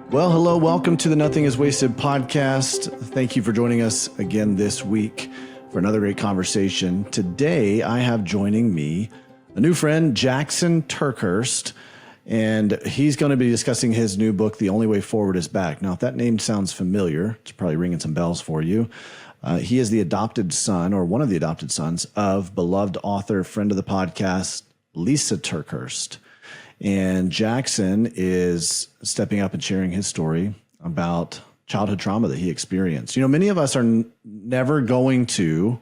Well, hello, welcome to the Nothing is Wasted podcast. Thank you for joining us again this week for another great conversation. Today, I have joining me a new friend, Jackson TerKeurst, and he's going to be discussing his new book, The Only Way Forward is Back. Now, if that name sounds familiar, it's probably ringing some bells for you. He is the adopted son, or one of the adopted sons, of beloved author, friend of the podcast, Lisa TerKeurst. And Jackson is stepping up and sharing his story about childhood trauma that he experienced. You know, many of us are never going to,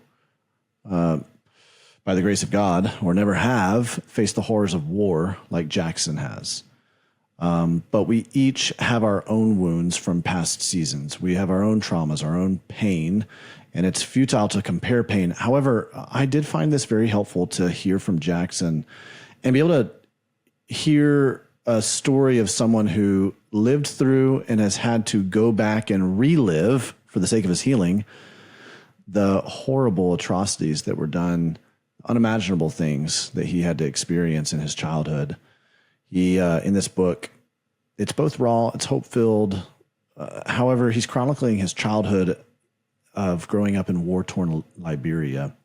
by the grace of God, or never have faced the horrors of war like Jackson has. But we each have our own wounds from past seasons. We have our own traumas, our own pain, and it's futile to compare pain. However, I did find this very helpful to hear from Jackson and be able to hear a story of someone who lived through and has had to go back and relive, for the sake of his healing, the horrible atrocities that were done, unimaginable things that he had to experience in his childhood. He, in this book, it's both raw, it's hope-filled. However, he's chronicling his childhood of growing up in war-torn Liberia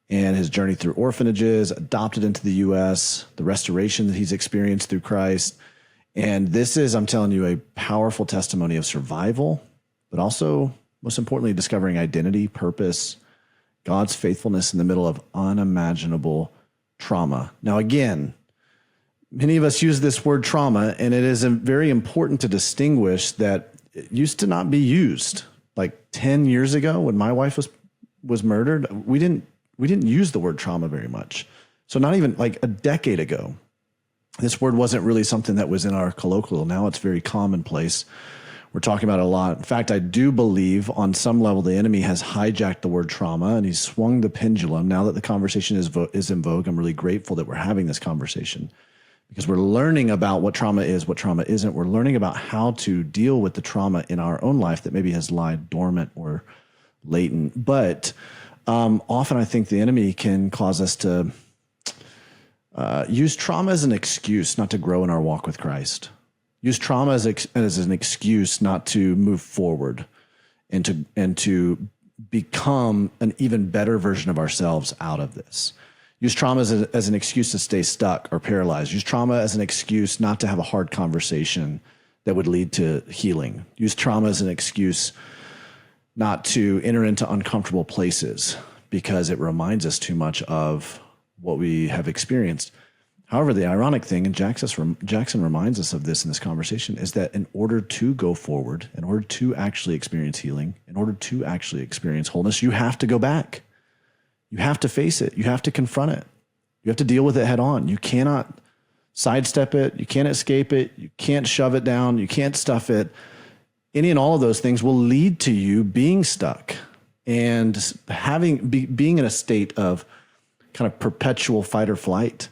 and his journey through orphanages, adopted into the U.S., the restoration that he's experienced through Christ. And this is, I'm telling you, a powerful testimony of survival, but also, most importantly, discovering identity, purpose, God's faithfulness in the middle of unimaginable trauma. Now, again, many of us use this word trauma, and it is very important to distinguish that it used to not be used. Like 10 years ago, when my wife was murdered, we didn't use the word trauma very much. So not even like a decade ago, this word wasn't really something that was in our colloquial. Now it's very commonplace. We're talking about it a lot. In fact, I do believe on some level the enemy has hijacked the word trauma and he's swung the pendulum. Now that the conversation is in vogue, I'm really grateful that we're having this conversation because we're learning about what trauma is, what trauma isn't. We're learning about how to deal with the trauma in our own life that maybe has lied dormant or latent. But often I think the enemy can cause us to use trauma as an excuse not to grow in our walk with Christ. Use trauma as an excuse not to move forward and to become an even better version of ourselves out of this. Use trauma as an excuse to stay stuck or paralyzed. Use trauma as an excuse not to have a hard conversation that would lead to healing. Use trauma as an excuse not to enter into uncomfortable places because it reminds us too much of what we have experienced. However, the ironic thing, and Jackson reminds us of this in this conversation, is that in order to go forward, in order to actually experience healing, in order to actually experience wholeness, you have to go back. You have to face it. You have to confront it. You have to deal with it head on. You cannot sidestep it. You can't escape it. You can't shove it down. You can't stuff it. Any and all of those things will lead to you being stuck and being in a state of kind of perpetual fight or flight.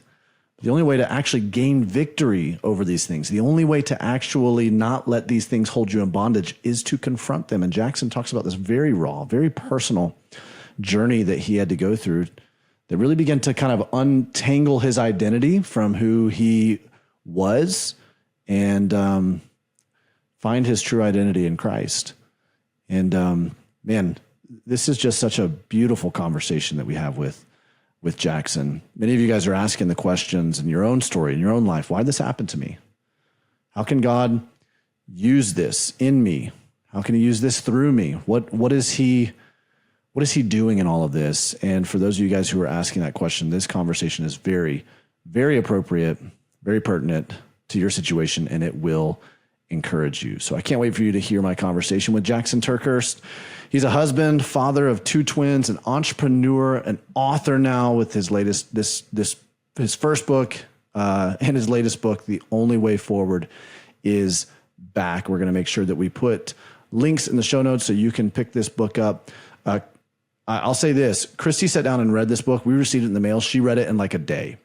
The only way to actually gain victory over these things, the only way to actually not let these things hold you in bondage is to confront them. And Jackson talks about this very raw, very personal journey that he had to go through that really began to kind of untangle his identity from who he was and find his true identity in Christ. And man, this is just such a beautiful conversation that we have with Jackson. Many of you guys are asking the questions in your own story, in your own life. Why did this happen to me? How can God use this in me? How can he use this through me? What is he doing in all of this? And for those of you guys who are asking that question, this conversation is very, very appropriate, very pertinent to your situation, and it will encourage you. So I can't wait for you to hear my conversation with Jackson TerKeurst. He's a husband, father of two twins, an entrepreneur, an author now with his latest, his first book and his latest book, The Only Way Forward is Back. We're going to make sure that we put links in the show notes so you can pick this book up. I'll say this. Christy sat down and read this book. We received it in the mail. She read it in like a day.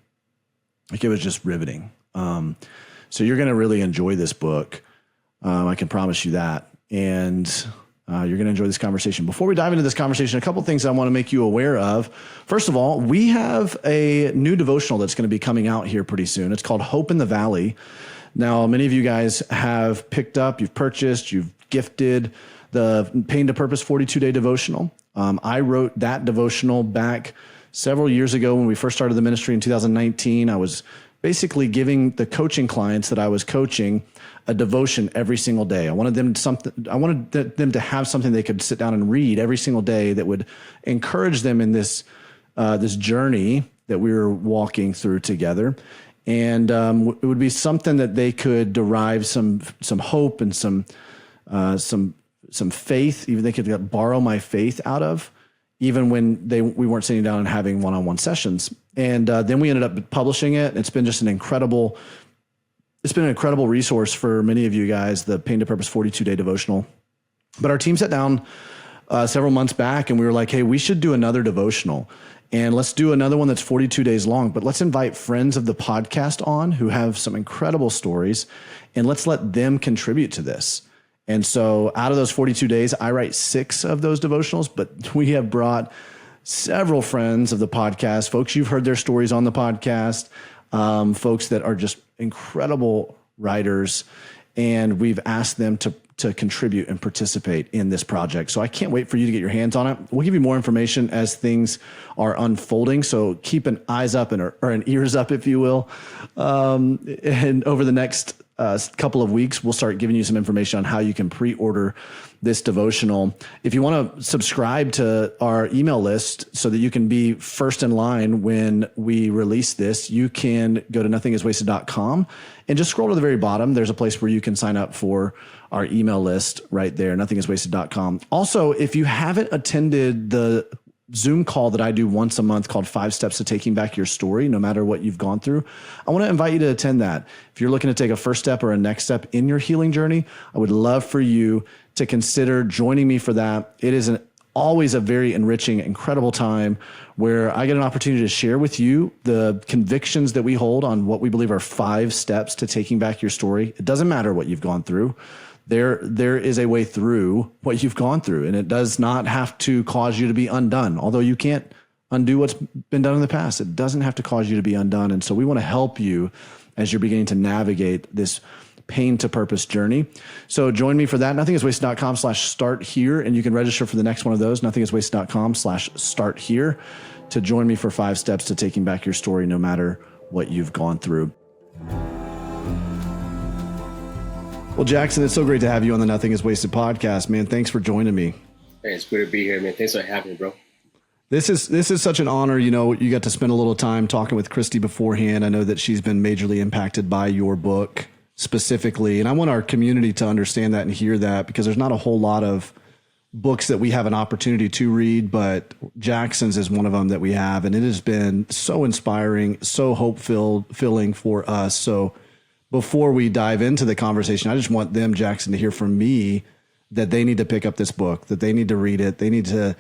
Like it was just riveting. So you're going to really enjoy this book. I can promise you that. And You're going to enjoy this conversation. Before we dive into this conversation, a couple of things I want to make you aware of. First of all, we have a new devotional that's going to be coming out here pretty soon. It's called Hope in the Valley. Now, many of you guys have picked up, you've purchased, you've gifted the Pain to Purpose 42-day devotional. I wrote that devotional back several years ago when we first started the ministry in 2019. I was basically giving the coaching clients that I was coaching a devotion every single day. I wanted them to have something they could sit down and read every single day that would encourage them in this journey that we were walking through together. And it would be something that they could derive some hope and some faith. Even they could borrow my faith out of, even when we weren't sitting down and having one-on-one sessions. And then we ended up publishing it. It's been just an incredible resource for many of you guys, the Pain to Purpose 42-day devotional. But our team sat down several months back and we were like, hey, we should do another devotional. And let's do another one that's 42 days long, but let's invite friends of the podcast on who have some incredible stories, and let's let them contribute to this. And so out of those 42 days, I write 6 of those devotionals, but we have brought several friends of the podcast, folks you've heard their stories on the podcast, folks that are just incredible writers, and we've asked them to contribute and participate in this project. So I can't wait for you to get your hands on it. We'll give you more information as things are unfolding. So keep an eyes up or an ears up, if you will. And over the next couple of weeks, we'll start giving you some information on how you can pre-order this devotional. If you want to subscribe to our email list so that you can be first in line when we release this, you can go to nothingiswasted.com and just scroll to the very bottom. There's a place where you can sign up for our email list right there, nothingiswasted.com. Also, if you haven't attended the Zoom call that I do once a month called 5 Steps to Taking Back Your Story, no matter what you've gone through, I want to invite you to attend that. If you're looking to take a first step or a next step in your healing journey, I would love for you to consider joining me for that. It is always a very enriching, incredible time where I get an opportunity to share with you the convictions that we hold on what we believe are 5 steps to taking back your story. It doesn't matter what you've gone through. There is a way through what you've gone through, and it does not have to cause you to be undone. Although you can't undo what's been done in the past, it doesn't have to cause you to be undone. And so we want to help you as you're beginning to navigate this pain to purpose journey. So join me for that. Nothingiswasted.com/start here. And you can register for the next one of those, nothingiswasted.com/start here, to join me for 5 steps to taking back your story, no matter what you've gone through. Well, Jackson, it's so great to have you on the Nothing is Wasted podcast, man. Thanks for joining me. Hey, it's good to be here, man. Thanks for having me, bro. This is such an honor. You know, you got to spend a little time talking with Christy beforehand. I know that she's been majorly impacted by your book specifically, and I want our community to understand that and hear that, because there's not a whole lot of books that we have an opportunity to read, but Jackson's is one of them that we have, and it has been so inspiring, so hope-filling for us. So before we dive into the conversation, I just want them, Jackson, to hear from me that they need to pick up this book, that they need to read it. They need to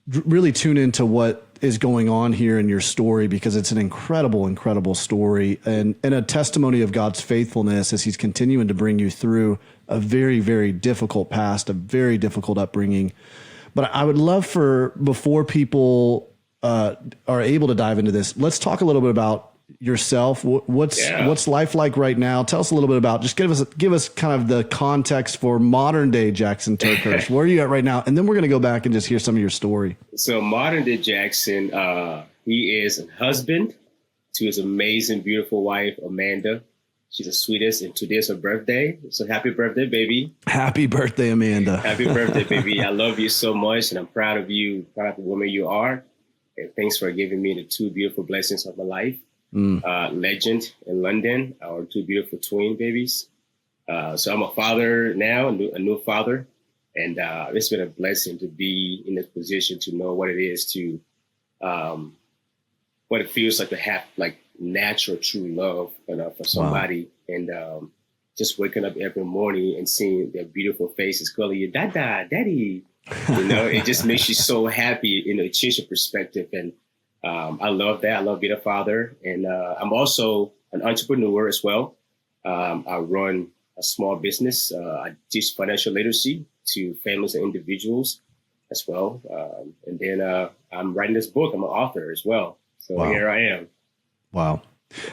really tune into what is going on here in your story, because it's an incredible, incredible story and a testimony of God's faithfulness as he's continuing to bring you through a very, very difficult past, a very difficult upbringing. But I would love for, before people are able to dive into this, let's talk a little bit about yourself. What's life like right now? Tell us a little bit about, just give us kind of the context for modern day Jackson TerKeurst. Where are you at right now? And then we're going to go back and just hear some of your story. So modern day Jackson, he is a husband to his amazing, beautiful wife, Amanda. She's the sweetest, and today's her birthday. So happy birthday, baby. Happy birthday, Amanda. Happy birthday, baby. I love you so much, and I'm proud of you, proud of the woman you are. And thanks for giving me the 2 beautiful blessings of my life. Legend in London, our 2 beautiful twin babies. So I'm a father now, a new father, and it's been a blessing to be in this position, to know what it is to, what it feels like to have like natural, true love, for somebody. Wow. And just waking up every morning and seeing their beautiful faces calling you Dada, Daddy, it just makes you so happy. It changes your perspective. And I love that. I love being a father. And I'm also an entrepreneur as well. I run a small business. I teach financial literacy to families and individuals as well. And then I'm writing this book. I'm an author as well. So Wow. Here I am. Wow.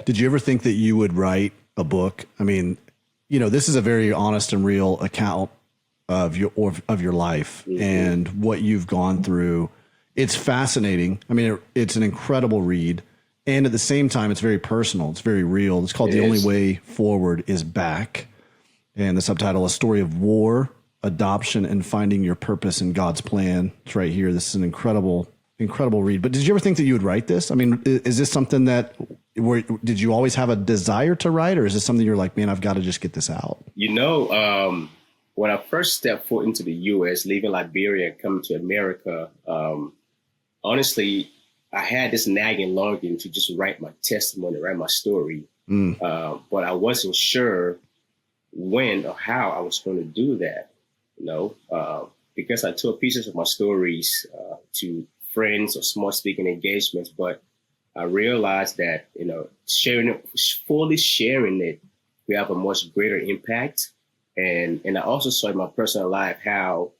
Did you ever think that you would write a book? I mean, this is a very honest and real account of your life and what you've gone through. It's fascinating. I mean, it's an incredible read. And at the same time, it's very personal. It's very real. It's called The Only Way Forward is Back. And the subtitle, A Story of War, Adoption, and Finding Your Purpose in God's Plan. It's right here. This is an incredible read. But did you ever think that you would write this? I mean, is this something did you always have a desire to write, or is this something you're like, man, I've got to just get this out? When I first stepped foot into the U.S., leaving Liberia and coming to America, honestly, I had this nagging longing to just write my testimony, write my story. But I wasn't sure when or how I was going to do that, because I told pieces of my stories to friends or small speaking engagements. But I realized that, fully sharing it, we have a much greater impact. And I also saw in my personal life how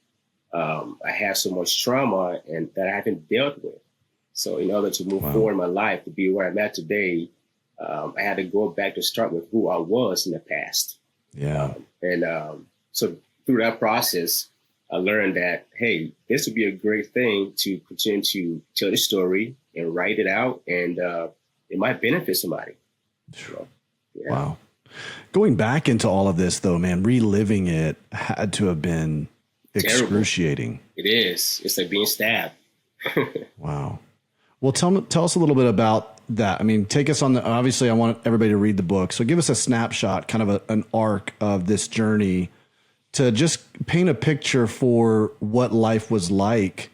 I had so much trauma and that I haven't dealt with. So in order to move forward in my life, to be where I'm at today, I had to go back to start with who I was in the past. Yeah. So through that process, I learned that, hey, this would be a great thing to continue to tell the story and write it out, and it might benefit somebody. So, yeah. Wow. Going back into all of this, though, man, reliving it had to have been excruciating. It is. It's like being stabbed. Wow. Well, tell us a little bit about that. I mean, take us on obviously I want everybody to read the book. So give us a snapshot, kind of an arc of this journey to just paint a picture for what life was like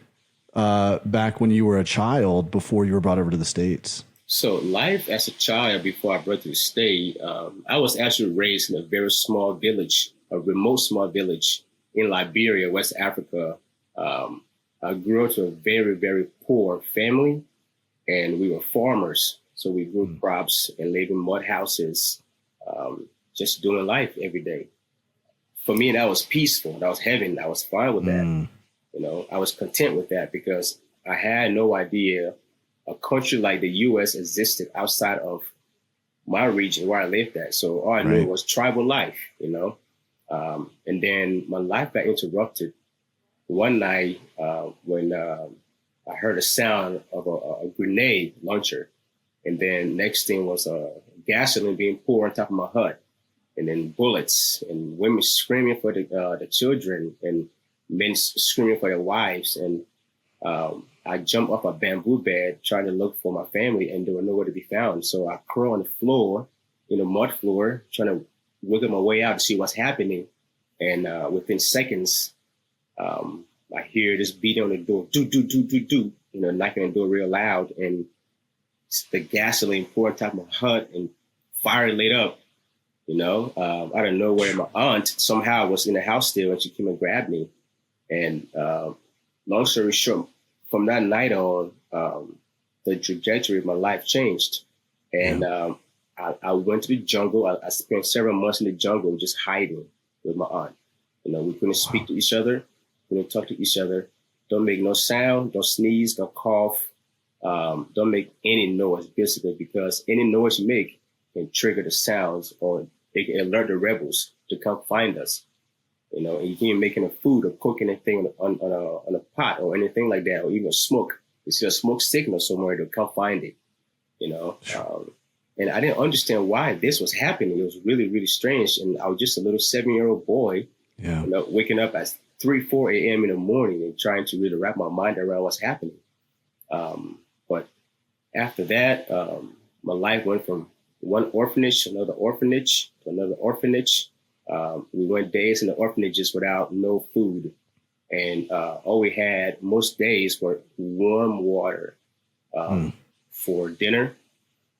back when you were a child before you were brought over to the States. So life as a child before I brought to the state, I was actually raised in a very small village, a remote small village in Liberia, West Africa. I grew up to a very, very poor family. And we were farmers, so we grew crops and lived in mud houses, just doing life every day. For me, that was peaceful. That was heaven. I was fine with that. I was content with that because I had no idea a country like the U.S. existed outside of my region where I lived at. So all I knew was tribal life, and then my life got interrupted one night when I heard a sound of a grenade launcher. And then next thing was gasoline being poured on top of my hut. And then bullets and women screaming for the children and men screaming for their wives. And I jumped off a bamboo bed trying to look for my family, and they were nowhere to be found. So I crawled on the floor, mud floor, trying to wiggle my way out to see what's happening. And within seconds, I hear this beating on the door, do, knocking on the door real loud, and the gasoline poured on top of my hut and fire lit up, out of nowhere. My aunt somehow was in the house still, and she came and grabbed me. And long story short, from that night on, the trajectory of my life changed. And I went to the jungle. I spent several months in the jungle just hiding with my aunt. We couldn't speak to each other. We don't talk to each other. Don't make no sound. Don't sneeze. Don't cough. Don't make any noise, basically, because any noise you make can trigger the sounds, or they can alert the rebels to come find us. And you can't making a food or cooking anything on a pot or anything like that, or even smoke. You see a smoke signal somewhere, they'll come find it. And I didn't understand why this was happening. It was really, really strange. And I was just a little 7-year-old boy, waking up at 3-4 a.m. in the morning and trying to really wrap my mind around what's happening. But after that, my life went from one orphanage to another orphanage to another orphanage. We went days in the orphanages without no food. And all we had most days were warm water for dinner,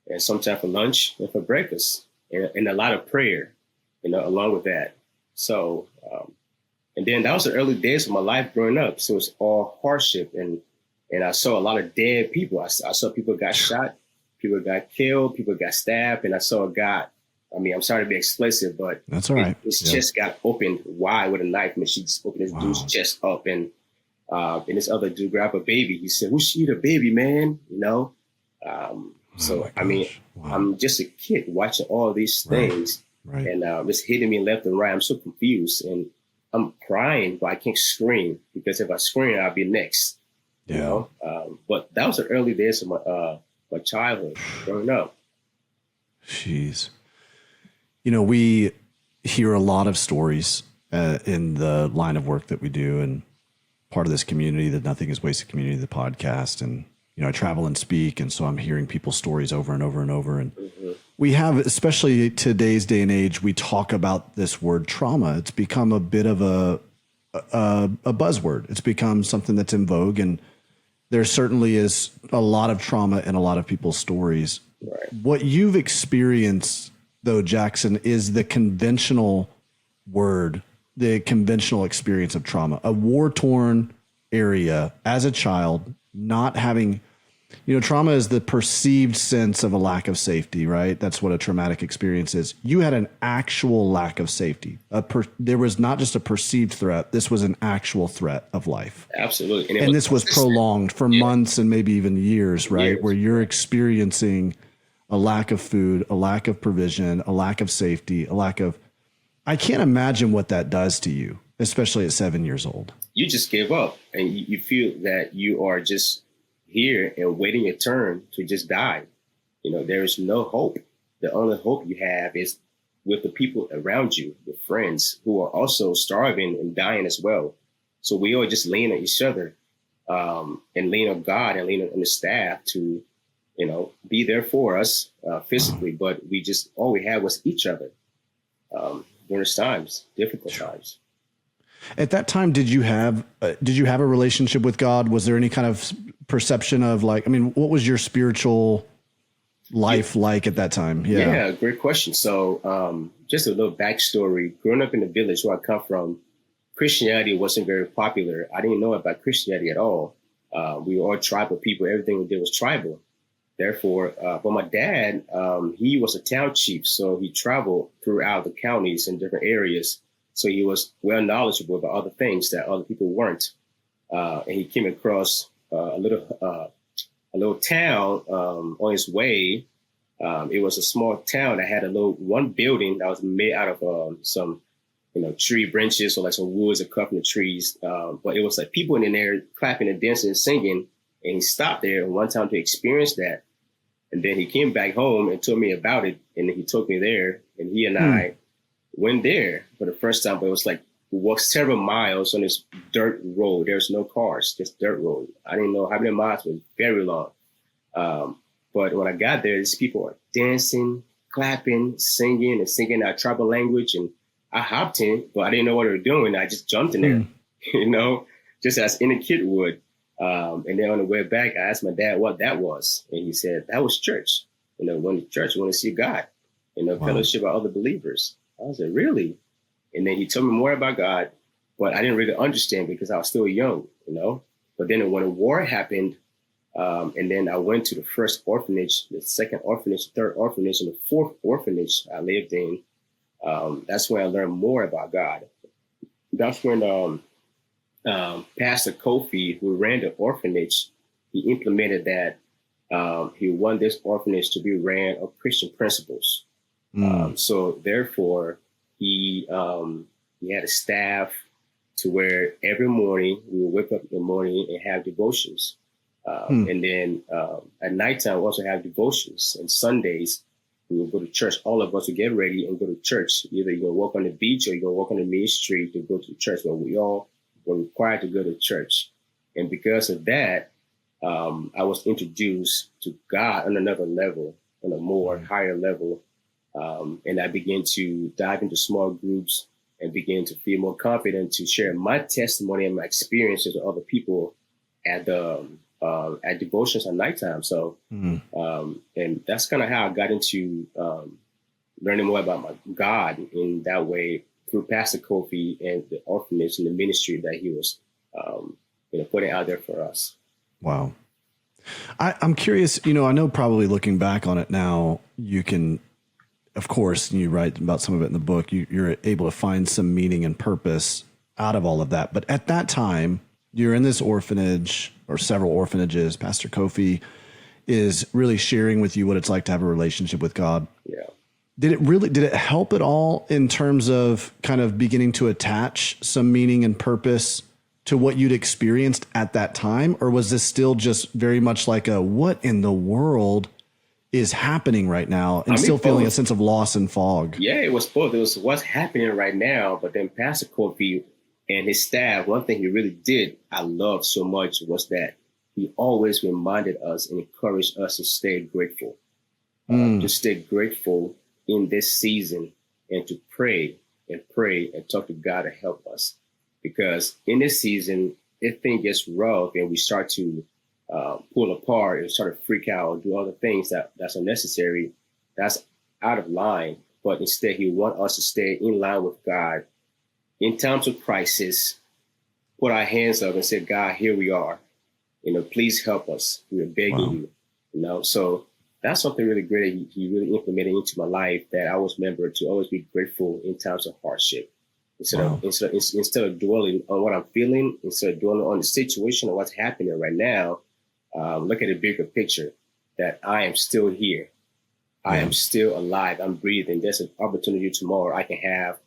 and sometimes for lunch and for breakfast, and a lot of prayer, along with that. So, and then that was the early days of my life growing up. So it was all hardship, and I saw a lot of dead people. I saw people got shot, people got killed, people got stabbed, and I saw God I mean, I'm sorry to be explicit, but that's all right. His chest got opened wide with a knife, and she just opened this dude's chest up, and this other dude grabbed a baby. He said, "Who shoot a baby, man?" You know. So I mean, I'm just a kid watching all these things, and it's hitting me left and right. I'm so confused, and I'm crying, but I can't scream because if I scream, I'll be next. You know. But that was the early days of my childhood growing up. Jeez. You know, we hear a lot of stories in the line of work that we do, and part of this community, the Nothing is Wasted community, the podcast. And, you know, I travel and speak, and so I'm hearing people's stories over and over and over. And we have, especially today's day and age, we talk about this word trauma. It's become a bit of a buzzword. It's become something that's in vogue, and there certainly is a lot of trauma in a lot of people's stories. Right. What you've experienced, though, Jackson, is the conventional word, the conventional experience of trauma, a war-torn area as a child, not having, you know, trauma is the perceived sense of a lack of safety, right? That's what a traumatic experience is. You had an actual lack of safety. There was not just a perceived threat. This was an actual threat of life. Absolutely. And this was prolonged for months and maybe even years, right? Where you're experiencing a lack of food, a lack of provision, a lack of safety, a lack of, I can't imagine what that does to you, especially at 7 years old. You just give up, and you feel that you are just here and waiting your turn to just die. You know, there is no hope. The only hope you have is with the people around you, the friends who are also starving and dying as well. So we all just lean on each other, and lean on God and lean on the staff to, you know, be there for us physically, but all we had was each other during those times, difficult times. At that time, did you have a relationship with God? Was there any kind of perception of, like, I mean, what was your spiritual life like at that time? Yeah, great question. So just a little backstory. Growing up in the village where I come from, Christianity wasn't very popular. I didn't know about Christianity at all. We were all tribal people. Everything we did was tribal. Therefore, but my dad, he was a town chief, so he traveled throughout the counties and different areas. So he was well knowledgeable about other things that other people weren't. And he came across a little town on his way. It was a small town that had one building that was made out of some, you know, tree branches or like some woods that covered the trees. But it was like people in there clapping and dancing and singing. And he stopped there one time to experience that. And then he came back home and told me about it. And then he took me there, and he and I went there for the first time. But it was like, we walked several miles on this dirt road. There's no cars, just dirt road. I didn't know how many miles, it was very long. But when I got there, these people were dancing, clapping, singing our tribal language. And I hopped in, but I didn't know what they were doing. I just jumped in there, you know, just as any kid would. And then on the way back, I asked my dad what that was. And he said, that was church. You know, when the church, want to see God, you know, fellowship with other believers. I was like, really? And then he told me more about God, but I didn't really understand because I was still young, you know. But then when the war happened, and then I went to the first orphanage, the second orphanage, third orphanage, and the fourth orphanage I lived in. That's when I learned more about God. That's when Pastor Kofi, who ran the orphanage, he implemented that he wanted this orphanage to be ran of Christian principles. So therefore, he had a staff to where every morning we would wake up in the morning and have devotions. And then at nighttime, we also have devotions. And Sundays, we would go to church. All of us would get ready and go to church. Either you're going to walk on the beach or you're going to walk on the main street to go to church. But we all were required to go to church. And because of that, I was introduced to God on another level, on a more higher level. And I began to dive into small groups and began to feel more confident to share my testimony and my experiences with other people at devotions at nighttime. So, and that's kind of how I got into learning more about my God in that way through Pastor Kofi and the orphanage and the ministry that he was, putting out there for us. Wow. I'm curious, I know probably looking back on it now, you can of course, you write about some of it in the book, you're able to find some meaning and purpose out of all of that. But at that time, you're in this orphanage or several orphanages. Pastor Kofi is really sharing with you what it's like to have a relationship with God. Yeah. Did it help at all in terms of kind of beginning to attach some meaning and purpose to what you'd experienced at that time? Or was this still just very much like what in the world is happening right now, and still feeling a sense of loss and fog? Yeah, it was both. It was what's happening right now, but then Pastor Kofi and his staff, one thing he really did, I loved so much, was that he always reminded us and encouraged us to stay grateful, to stay grateful in this season, and to pray and talk to God to help us. Because in this season, if things gets rough and we start to pull apart and start to freak out and do other things that's unnecessary, that's out of line. But instead, he wants us to stay in line with God. In times of crisis, put our hands up and say, God, here we are. Please help us. We are begging you. So that's something really great he really implemented into my life, that I was remembered to always be grateful in times of hardship. Instead of dwelling on what I'm feeling, instead of dwelling on the situation or what's happening right now, look at the bigger picture, that I am still here. I am still alive. I'm breathing. There's an opportunity tomorrow. I can have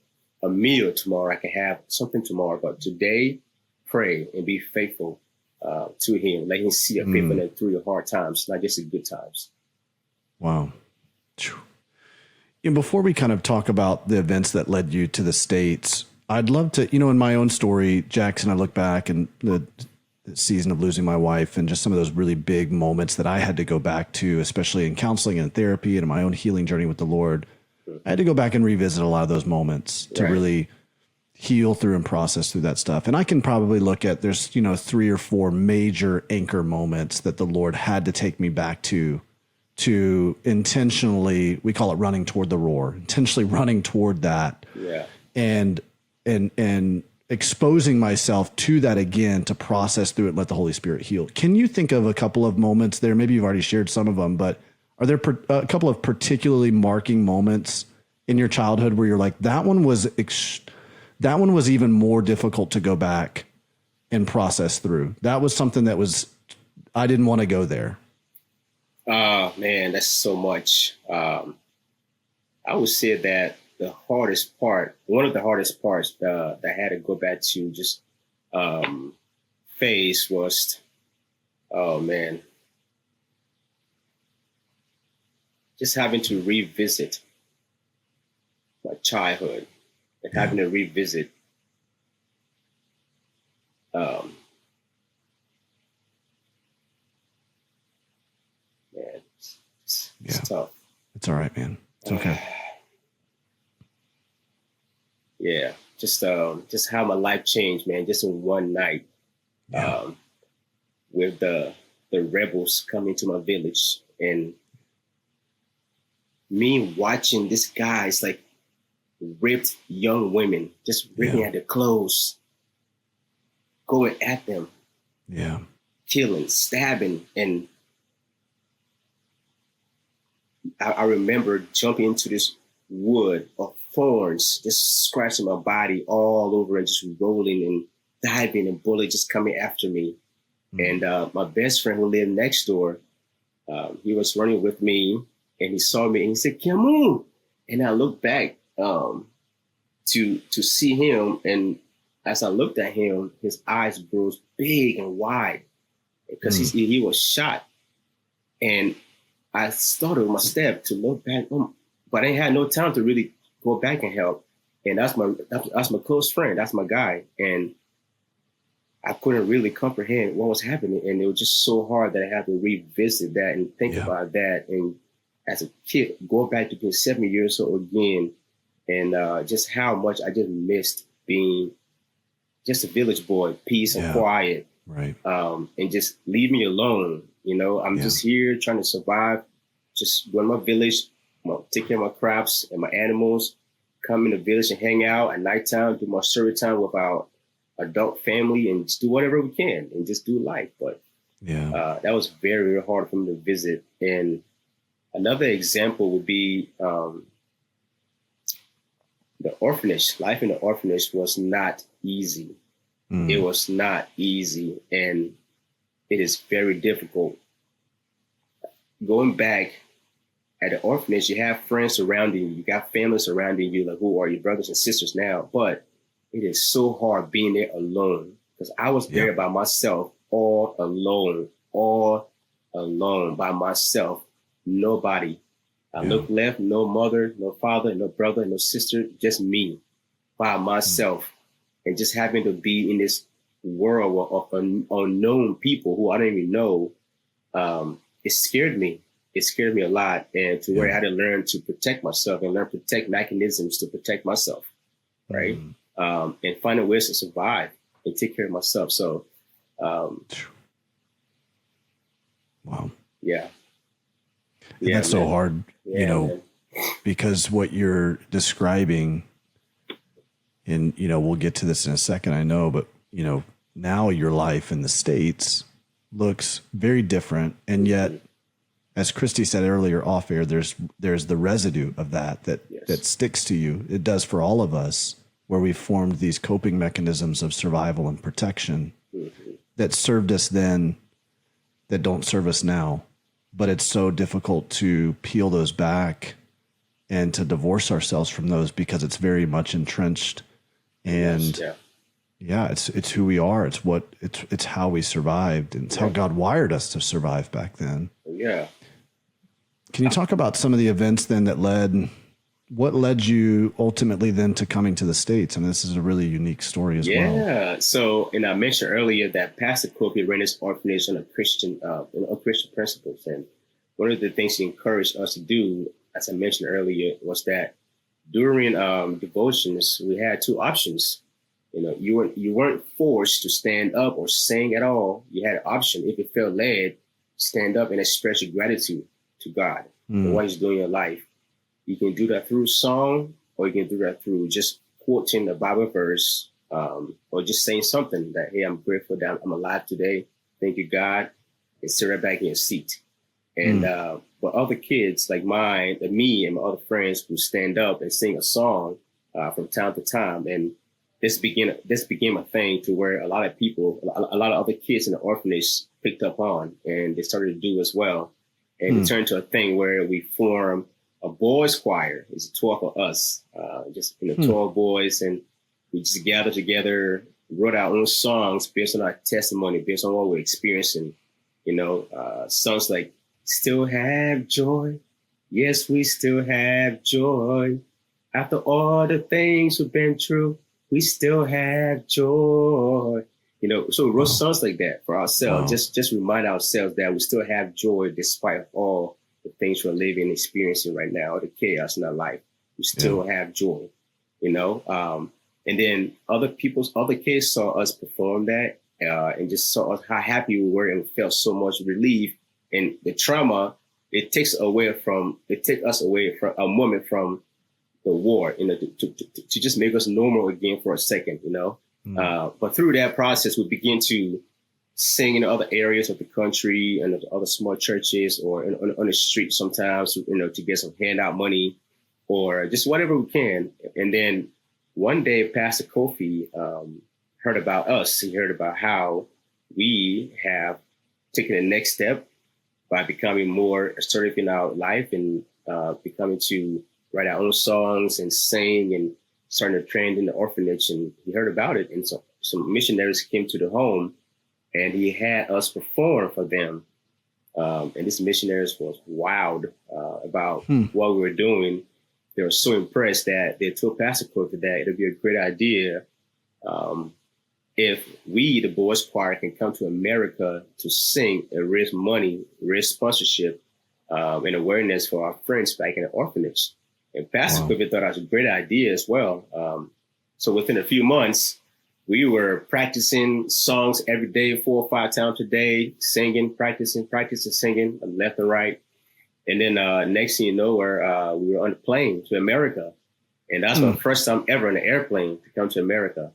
a meal tomorrow. I can have something tomorrow. But today, pray and be faithful to him. Let him see a faithfulness through your hard times, not just the good times. Wow. And before we kind of talk about the events that led you to the States, I'd love to, in my own story, Jackson, I look back and the season of losing my wife and just some of those really big moments that I had to go back to, especially in counseling and therapy and in my own healing journey with the Lord. I had to go back and revisit a lot of those moments to really heal through and process through that stuff. And I can probably look at, there's, 3 or 4 major anchor moments that the Lord had to take me back to intentionally, we call it running toward the roar, intentionally running toward that. Yeah. And exposing myself to that again to process through it and let the Holy Spirit heal. Can you think of a couple of moments there? Maybe you've already shared some of them, but are there a couple of particularly marking moments in your childhood where you're like, that one was even more difficult to go back and process through? That was something that I didn't want to go there. Oh, man, that's so much. I would say that one of the hardest parts that I had to go back to just face was, just having to revisit my childhood and having to revisit it's tough. It's all right, man. It's okay. Yeah, just how my life changed, man, just in one night. With the rebels coming to my village and me watching these guys like ripped young women, just ripping at their clothes, going at them, killing, stabbing. And I remember jumping into this wood of thorns, just scratching my body all over and just rolling and diving, and bullets just coming after me. And my best friend who lived next door, he was running with me and he saw me and he said, "Kiamu." And I looked back to see him. And as I looked at him, his eyes grew big and wide because he was shot. And I started my step to look back, but I had no time to really go back and help. And that's my close friend. That's my guy. And I couldn't really comprehend what was happening. And it was just so hard that I had to revisit that and think about that. And as a kid, go back to being 7 years old again. And just how much I just missed being just a village boy, peace and quiet. Right. And just leave me alone. I'm just here trying to survive, just go to my village, take care of my crops and my animals, come in the village and hang out at nighttime, do my service time with our adult family, and just do whatever we can and just do life. But that was very, very hard for me to visit. And another example would be the orphanage, life in the orphanage was not easy. It was not easy, and it is very difficult. Going back at the orphanage, you have friends surrounding you, you got family surrounding you, like who are your brothers and sisters now, but it is so hard being there alone, because I was there by myself, all alone by myself, nobody. I look left, no mother, no father, no brother, no sister, just me by myself. And just having to be in this world of unknown people who I don't even know, it scared me. It scared me a lot. And to where I had to learn to protect myself and learn to protect mechanisms to protect myself, right? And finding ways to survive and take care of myself. So, wow. Yeah. And that's so hard, man. Because what you're describing, and, we'll get to this in a second, I know, but, now your life in the States looks very different. And yet, as Christy said earlier off air, there's the residue of that sticks to you. It does for all of us, where we formed these coping mechanisms of survival and protection that served us then, that don't serve us now. But it's so difficult to peel those back and to divorce ourselves from those, because it's very much entrenched. And it's who we are. It's how we survived, and it's how God wired us to survive back then. Yeah. Can you talk about some of the events then what led you ultimately then to coming to the States? And this is a really unique story as well. Yeah. So, and I mentioned earlier that Pastor Kofi ran his orphanage on Christian principles. And one of the things he encouraged us to do, as I mentioned earlier, was that during devotions, we had two options. You weren't forced to stand up or sing at all. You had an option. If you felt led, stand up and express your gratitude to God for what He's doing in your life. You can do that through song, or you can do that through just quoting a Bible verse, or just saying something that, hey, I'm grateful that I'm alive today. Thank you, God. And sit right back in your seat. And but other kids like me and my other friends would stand up and sing a song from time to time. And this became a thing to where a lot of people, a lot of other kids in the orphanage picked up on, and they started to do as well. And it turned to a thing where we formed a boys choir. It's 12 of us, 12 boys, and we just gathered together, wrote our own songs based on our testimony, based on what we're experiencing. Songs like "Still Have Joy," yes, we still have joy. After all the things we've been through, we still have joy. So we wrote songs like that for ourselves, just remind ourselves that we still have joy despite all the things we're living and experiencing right now, the chaos in our life. We still have joy, and then other kids saw us perform that and just saw us, how happy we were, and we felt so much relief. And the trauma, it takes us away from a moment from the war, to just make us normal again for a second, But through that process, we begin to sing in other areas of the country and other small churches, or on the street sometimes, to get some handout money or just whatever we can. And then one day, Pastor Kofi heard about us. He heard about how we have taken the next step by becoming more assertive in our life and becoming to write our own songs and sing and starting to train in the orphanage. And he heard about it. And so some missionaries came to the home, and he had us perform for them. And these missionaries was wowed about what we were doing. They were so impressed that they told Pastor Kofi that it would be a great idea if we, the boys choir, can come to America to sing and raise money, raise sponsorship and awareness for our friends back in the orphanage. And Pastor Kofi thought that was a great idea as well. So within a few months, we were practicing songs every day, 4 or 5 times a day, singing, practicing, singing left and right. And then next thing you know, we were on a plane to America. And that's my first time ever in an airplane to come to America.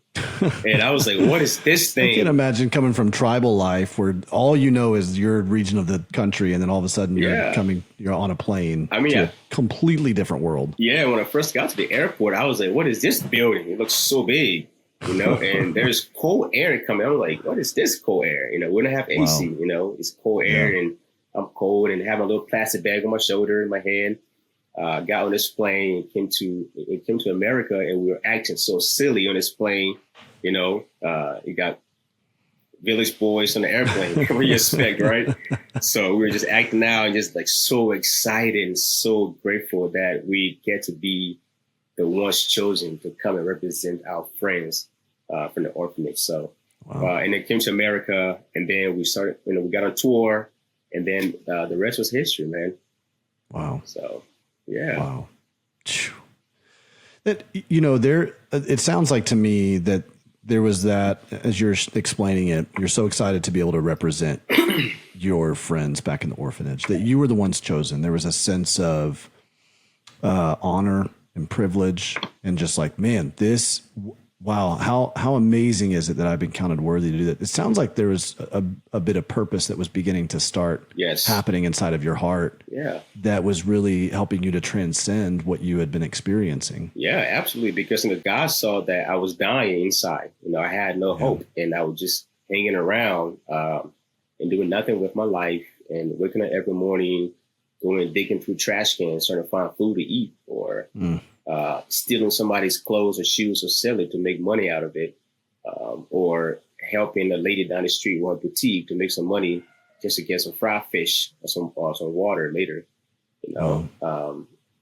And I was like, what is this thing? I can imagine coming from tribal life where all you know is your region of the country. And then all of a sudden you're on a plane to a completely different world. Yeah. When I first got to the airport, I was like, what is this building? It looks so big, and there's cold air coming. I'm like, what is this cold air? We don't have AC, it's cold air and I'm cold and have a little plastic bag on my shoulder in my hand. Got on this plane, came to America, and we were acting so silly on this plane. You got village boys on the airplane. What do you expect, right? So we were just acting out and just like so excited and so grateful that we get to be the ones chosen to come and represent our friends from the orphanage. So, and then came to America, and then we started. We got on tour, and then the rest was history, man. Wow. So. Yeah. Wow. That, it sounds like to me that there was that, as you're explaining it, you're so excited to be able to represent your friends back in the orphanage, that you were the ones chosen. There was a sense of honor and privilege and just like, man, wow, how amazing is it that I've been counted worthy to do that? It sounds like there was a bit of purpose that was beginning to start happening inside of your heart. Yeah. That was really helping you to transcend what you had been experiencing. Yeah, absolutely. Because God saw that I was dying inside. I had no hope, and I was just hanging around and doing nothing with my life, and waking up every morning, going digging through trash cans, trying to find food to eat, or stealing somebody's clothes or shoes or selling to make money out of it, or helping a lady down the street with a boutique to make some money just to get some fried fish or some water later,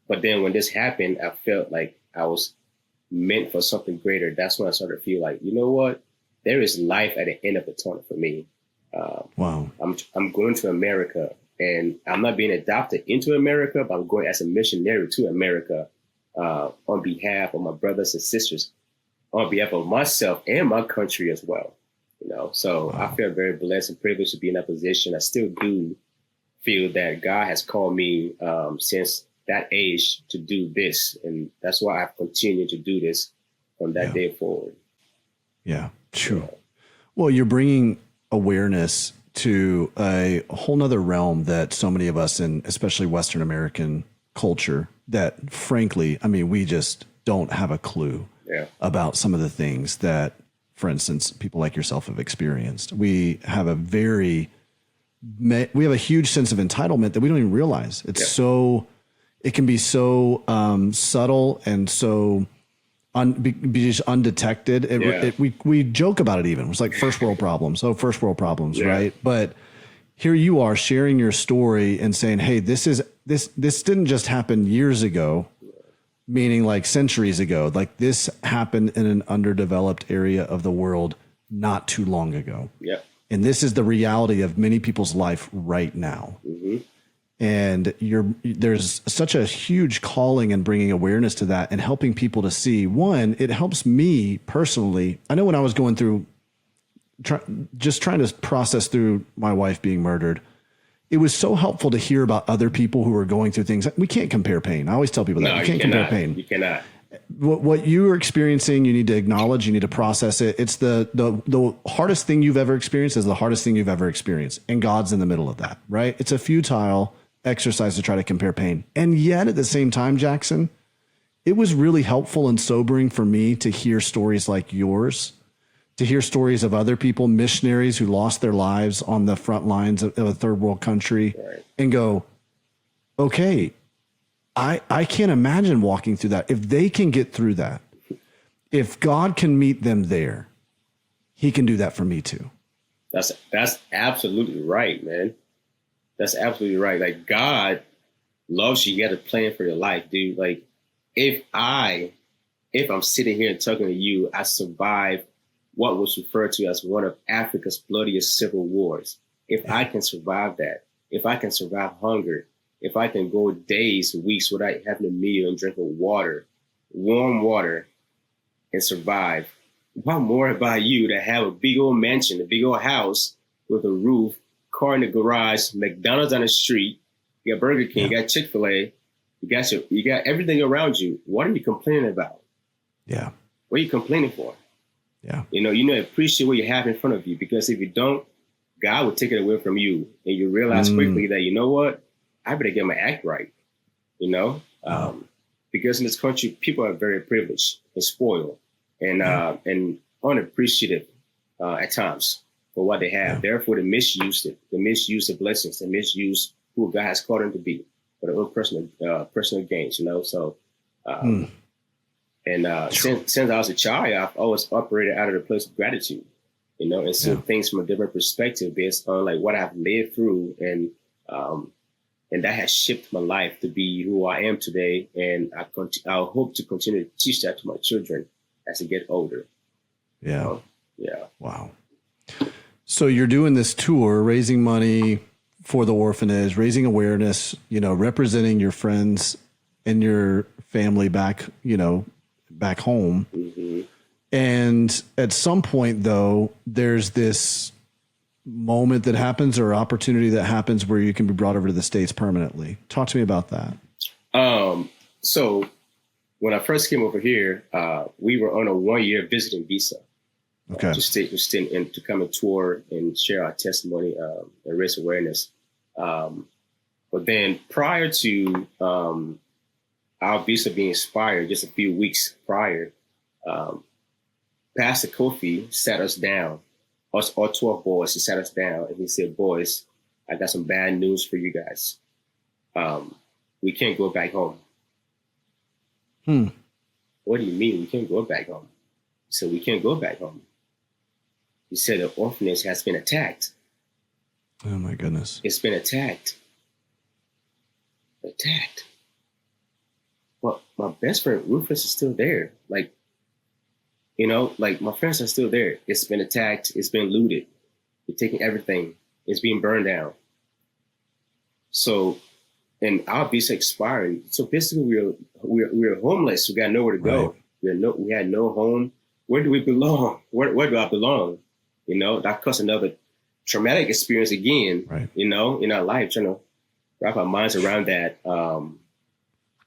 But then when this happened, I felt like I was meant for something greater. That's when I started to feel like, you know what? There is life at the end of the tunnel for me. Wow. I'm going to America, and I'm not being adopted into America, but I'm going as a missionary to America. On behalf of my brothers and sisters, on behalf of myself and my country as well. So I feel very blessed and privileged to be in that position. I still do feel that God has called me since that age to do this. And that's why I've continued to do this from that day forward. Yeah, true. Well, you're bringing awareness to a whole nother realm that so many of us in especially Western American culture that frankly, we just don't have a clue about some of the things that, for instance, people like yourself have experienced. We have a huge sense of entitlement that we don't even realize. It can be so subtle and so be just undetected. We joke about it even. It's like first world problems. Oh, first world problems, right? But here you are sharing your story and saying, hey, this didn't just happen years ago, meaning like centuries ago. Like this happened in an underdeveloped area of the world not too long ago. Yeah. And this is the reality of many people's life right now. Mm-hmm. And there's such a huge calling in bringing awareness to that and helping people to see. One, it helps me personally. I know when I was going through just trying to process through my wife being murdered, it was so helpful to hear about other people who are going through things. We can't compare pain. I always tell people that you can't compare pain. You cannot. What you are experiencing, you need to acknowledge, you need to process it. It's the hardest thing you've ever experienced is the hardest thing you've ever experienced. And God's in the middle of that, right? It's a futile exercise to try to compare pain. And yet at the same time, Jackson, it was really helpful and sobering for me to hear stories like yours, to hear stories of other people, missionaries who lost their lives on the front lines of a third world country, and go, okay, I can't imagine walking through that. If they can get through that, if God can meet them there, he can do that for me too. That's absolutely right, man. That's absolutely right. Like God loves you. He got a plan for your life, dude. Like if I'm sitting here and talking to you, I survived what was referred to as one of Africa's bloodiest civil wars. If I can survive that, if I can survive hunger, if I can go days, weeks without having a meal and drinking water, warm water, and survive, what more about you to have a big old mansion, a big old house with a roof, car in the garage, McDonald's on the street, you got Burger King, you got Chick-fil-A, you got everything around you. What are you complaining about? Yeah. What are you complaining for? Yeah. Appreciate what you have in front of you, because if you don't, God will take it away from you, and you realize quickly that, you know what, I better get my act right. Because in this country, people are very privileged and spoiled and unappreciative at times for what they have. Yeah. Therefore, they misuse it. They misuse the blessings. They misuse who God has called them to be for their own personal gains. So. Since I was a child, I've always operated out of the place of gratitude, and seen things from a different perspective based on like what I've lived through, and that has shaped my life to be who I am today. And I hope to continue to teach that to my children as they get older. Yeah. Yeah. Wow. So you're doing this tour, raising money for the orphanage, raising awareness, representing your friends and your family back home. Mm-hmm. And at some point, though, there's this moment that happens or opportunity that happens where you can be brought over to the States permanently. Talk to me about that. So when I first came over here, we were on a 1-year visiting visa. Okay. To come and tour and share our testimony and raise awareness. But then prior to our visa being expired, just a few weeks prior, Pastor Kofi sat us down, us all 12 boys. He sat us down and he said, "Boys, I got some bad news for you guys. We can't go back home." What do you mean we can't go back home? He said, "We can't go back home." He said, "The orphanage has been attacked." Oh my goodness. It's been attacked. But my best friend Rufus is still there. Like my friends are still there. It's been attacked. It's been looted. They're taking everything. It's being burned down. So, and our visa expiring. So basically, we're homeless. We got nowhere to go. Right. We had no home. Where do we belong? Where do I belong? That caused another traumatic experience again. Right. In our life, trying to wrap our minds around that.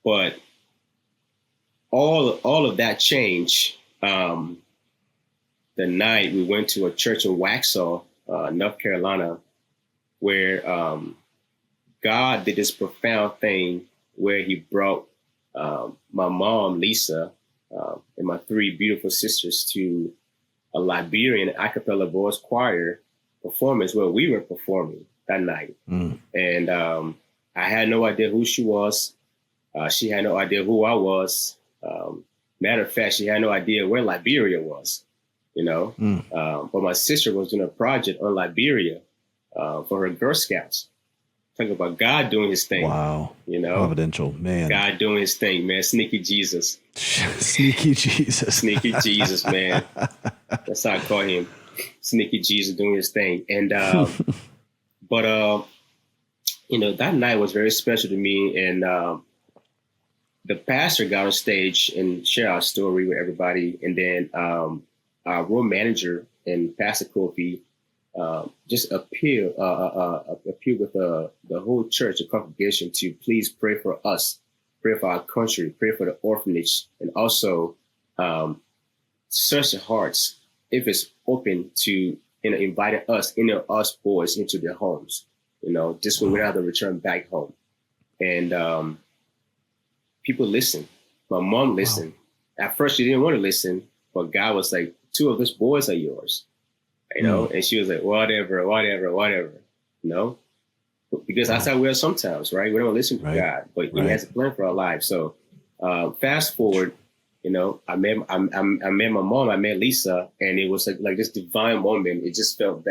But all of that changed the night we went to a church in Waxhaw, North Carolina, where God did this profound thing where he brought my mom, Lisa, and my 3 beautiful sisters to a Liberian a cappella voice choir performance where we were performing that night. And I had no idea who she was. She had no idea who I was. Matter of fact, she had no idea where Liberia was, but my sister was doing a project on Liberia for her Girl Scouts. Talking about God doing his thing. Wow. Providential, man. God doing his thing, man. Sneaky Jesus. Sneaky Jesus. Sneaky Jesus, man. That's how I call him. Sneaky Jesus doing his thing. And, but that night was very special to me. And the pastor got on stage and shared our story with everybody. And then our room manager and Pastor Kofi just appeal with the whole church, the congregation, to please pray for us, pray for our country, pray for the orphanage, and also search the hearts if it's open to inviting us boys into their homes. This way we don't have to return back home. And people listen. My mom listened. Wow. At first she didn't want to listen, but God was like, 2 of those boys are yours. And she was like, whatever. Because that's how we are sometimes, right? We don't listen to God, but He has a plan for our lives. So fast forward, I met my mom, I met Lisa, and it was like this divine moment. It just felt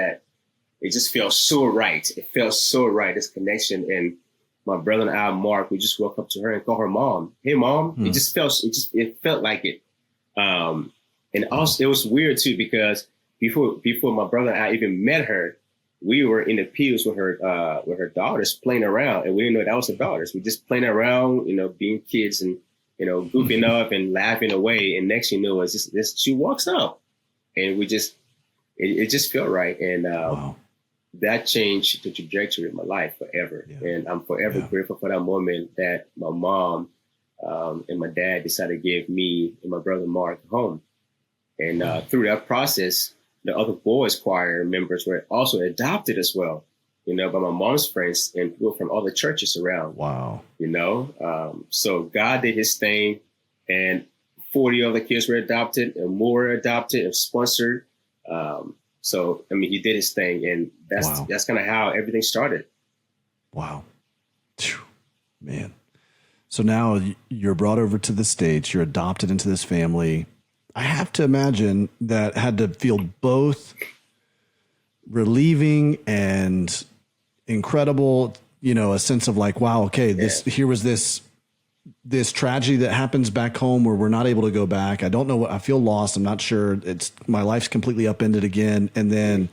so right. It felt so right, this connection. And my brother and I, Mark, we just walked up to her and called her mom. Hey, Mom. It felt like it. And also it was weird too, because before my brother and I even met her, we were in the pews with her daughters playing around, and we didn't know that was her daughters. We just playing around, being kids and, goofing up and laughing away. And next, it's just she walks up, and we just, it just felt right. And, that changed the trajectory of my life forever. Yeah. And I'm forever grateful for that moment that my mom and my dad decided to give me and my brother Mark a home. And through that process, the other boys choir members were also adopted as well, you know, by my mom's friends and people from all the churches around. Wow. You know, so God did his thing, and 40 other kids were adopted and more were adopted and sponsored. So, I mean, he did his thing, and that's kind of how everything started. Wow. Whew. Man. So now you're brought over to the States, you're adopted into this family. I have to imagine that had to feel both relieving and incredible, you know, a sense of like, wow, okay, here was this tragedy that happens back home where we're not able to go back. I don't know what, I feel lost. I'm not sure. My life's completely upended again. And then